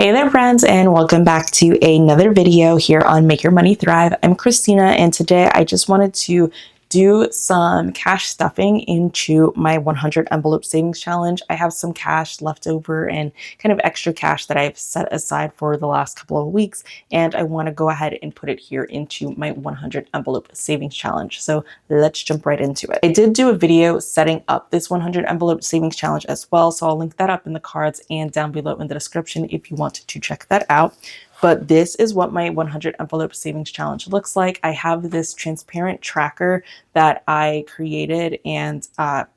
Hey there friends, and welcome back to another video here on Make Your Money Thrive. I'm Christina, and today I just wanted to do some cash stuffing into my 100 envelope savings challenge. I have some cash left over and kind of extra cash that I've set aside for the last couple of weeks, and I want to go ahead and put it here into my 100 envelope savings challenge. So let's jump right into it. I did do a video setting up this 100 envelope savings challenge as well, so I'll link that up in the cards and down below in the description if you want to check that out. But this is what my 100 envelope savings challenge looks like. I have this transparent tracker that I created and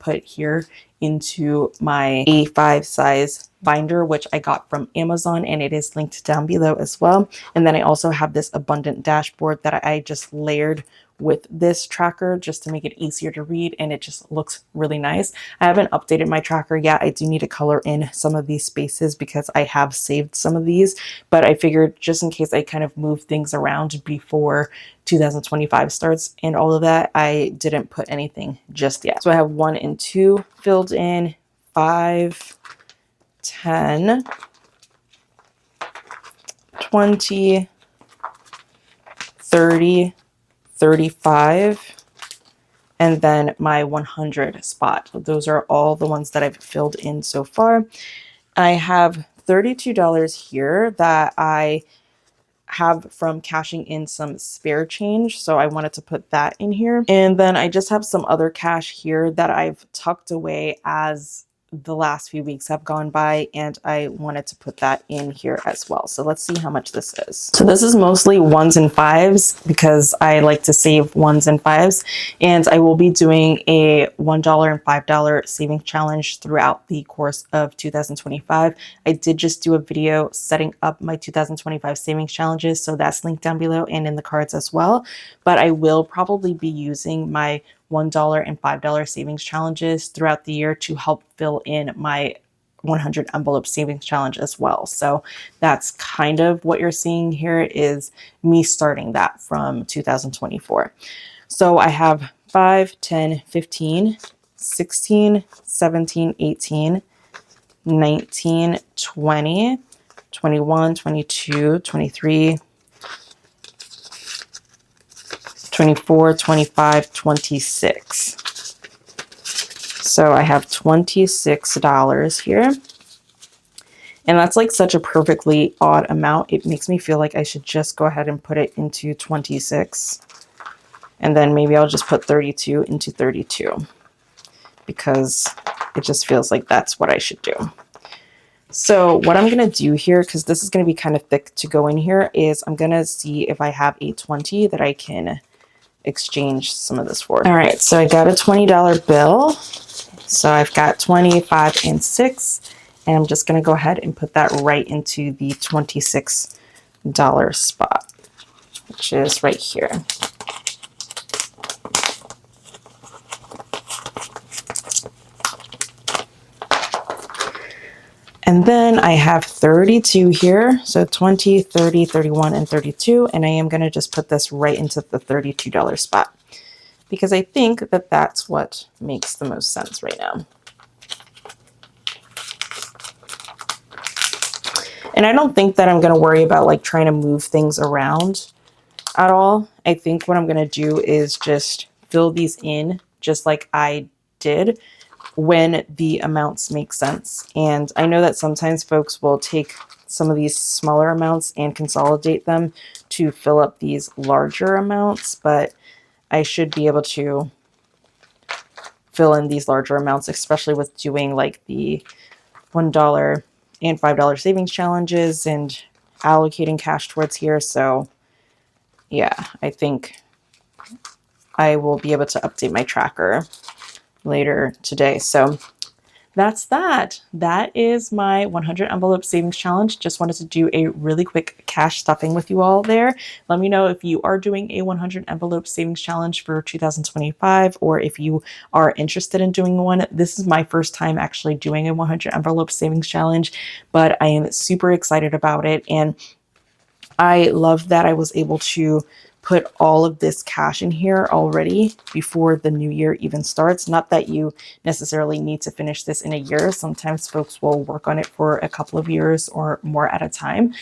put here into my A5 size binder, which I got from Amazon, and it is linked down below as well. And then I also have this abundant dashboard that I just layered with this tracker just to make it easier to read, and it just looks really nice. I haven't updated my tracker yet. I do need to color in some of these spaces because I have saved some of these, but I figured just in case I kind of move things around before 2025 starts and all of that, I didn't put anything just yet. So I have 1 and 2 filled in, 5, 10, 20, 30, 35, and then my 100 spot. Those are all the ones that I've filled in so far. I have $32 here that I have from cashing in some spare change, so I wanted to put that in here. And then I just have some other cash here that I've tucked away as the last few weeks have gone by, and I wanted to put that in here as well. So let's see how much this is. So this is mostly 1s and 5s because I like to save 1s and 5s, and I will be doing a $1 and $5 savings challenge throughout the course of 2025. I did just do a video setting up my 2025 savings challenges, so that's linked down below and in the cards as well. But I will probably be using my $1 and $5 savings challenges throughout the year to help fill in my 100 envelope savings challenge as well. So that's kind of what you're seeing here, is me starting that from 2024. So I have 5, 10, 15, 16, 17, 18, 19, 20, 21, 22, 23, 24, 25, 26. So I have $26 here. And that's like such a perfectly odd amount. It makes me feel like I should just go ahead and put it into 26. And then maybe I'll just put 32 into 32 because it just feels like that's what I should do. So what I'm going to do here, because this is going to be kind of thick to go in here, is I'm going to see if I have a 20 that I can exchange some of this for. All right, so I got a $20 bill. So I've got 20, 5, and 6, and I'm just going to go ahead and put that right into the $26 spot, which is right here. And then I have 32 here. So 20, 30, 31, and 32. And I am going to just put this right into the $32 spot because I think that that's what makes the most sense right now. And I don't think that I'm going to worry about like trying to move things around at all. I think what I'm going to do is just fill these in just like I did when the amounts make sense. And I know that sometimes folks will take some of these smaller amounts and consolidate them to fill up these larger amounts, but I should be able to fill in these larger amounts, especially with doing like the $1 and $5 savings challenges and allocating cash towards here. So yeah, I think I will be able to update my tracker later today. So that's that. That is my 100 envelope savings challenge. Just wanted to do a really quick cash stuffing with you all there. Let me know if you are doing a 100 envelope savings challenge for 2025, or if you are interested in doing one. This is my first time actually doing a 100 envelope savings challenge, but I am super excited about it. And I love that I was able to put all of this cash in here already before the new year even starts. Not that you necessarily need to finish this in a year. Sometimes folks will work on it for a couple of years or more at a time.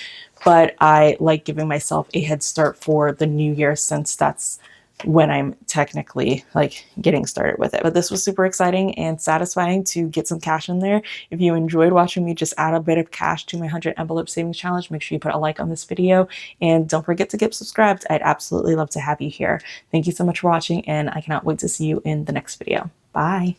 But I like giving myself a head start for the new year, since that's when I'm technically like getting started with it. But this was super exciting and satisfying to get some cash in there. If you enjoyed watching me just add a bit of cash to my 100 envelope savings challenge, make sure you put a like on this video and don't forget to get subscribed. I'd absolutely love to have you here. Thank you so much for watching, and I cannot wait to see you in the next video. Bye.